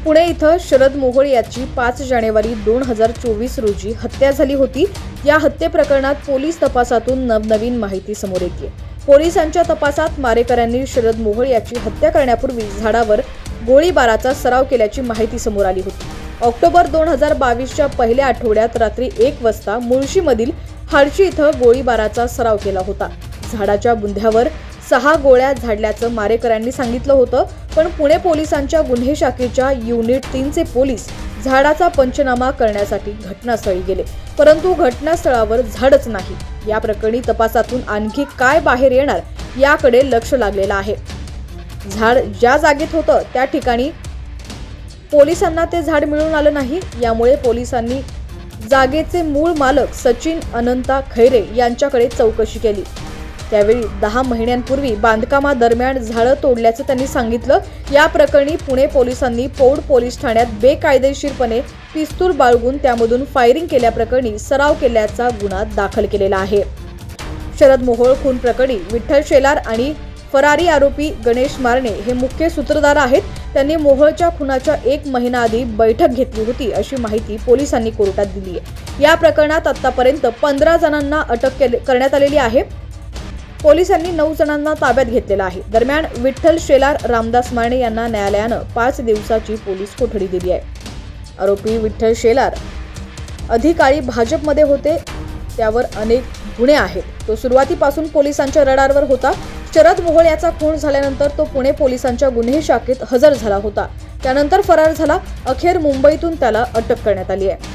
पुणे इथं शरद मोहोळ याची 5 जानेवारी 2024 रोजी हत्या झाली होती। या हत्ये प्रकरणात पोलीस तपासातून नवनवीन माहिती समोर येते। पोलिसांच्या तपासात मारेकऱ्यांनी शरद मोहोळ याची हत्या करण्यापूर्वी झाडावर गोळीबाराचा सराव केल्याची माहिती समोर आली होती। ऑक्टोबर 2022च्या पहिल्या आठवड्यात रात्री 1 वाजता मुळशीमधील हाडशी इथं गोळीबाराचा सराव केला होता। झाडाच्या बुंध्यावर 6 गोळ्या झाडल्याचं मारेकऱ्यांनी सांगितलं होतं, पण पुणे पोलिसांच्या गुन्हे शाखेच्या युनिट 3चे पोलीस झाडाचा पंचनामा करण्यासाठी घटनास्थळी गेले, परंतु घटनास्थळावर झाडच नाही। या प्रकरणी तपासातून आणखी काय बाहेर येणार याकडे लक्ष लागलेलं आहे। झाड ज्या जागेत होतं त्या ठिकाणी पोलिसांना ते झाड मिळून आलं नाही। यामुळे पोलिसांनी जागेचे मूळ मालक सचिन अनंता खैरे यांच्याकडे चौकशी केली। त्यावेळी 10 महिन्यांपूर्वी बांधकामादरम्यान झाडं तोडल्याचं त्यांनी सांगितलं। या प्रकरणी पुणे पोलिसांनी पौड पोलीस ठाण्यात बेकायदेशीरपणे पिस्तूल बाळगून त्यामधून फायरिंग केल्याप्रकरणी सराव केल्याचा गुन्हा दाखल केलेला आहे। शरद मोहोळ खून प्रकरणी विठ्ठल शेलार आणि फरारी आरोपी गणेश मारणे हे मुख्य सूत्रधार आहेत। त्यांनी मोहोळच्या खुनाच्या 1 महिना आधी बैठक घेतली होती, अशी माहिती पोलिसांनी कोर्टात दिली आहे। या प्रकरणात आतापर्यंत 15 जणांना अटक करण्यात आलेली आहे। पोलिसांनी 9 जणांना ताब्यात घेतलेलं आहे। दरम्यान विठ्ठल शेलार, रामदास मारणे यांना न्यायालयानं 5 दिवसाची पोलीस कोठडी दिली आहे। आरोपी विठ्ठल शेलार अधिकारी भाजपमध्ये होते, त्यावर अनेक गुन्हे आहेत। तो सुरुवातीपासून पोलिसांच्या रडारवर होता। शरद मोहोळ याचा खून झाल्यानंतर तो पुणे पोलिसांच्या गुन्हे शाखेत हजर झाला होता, त्यानंतर फरार झाला। अखेर मुंबईतून त्याला अटक करण्यात आली आहे।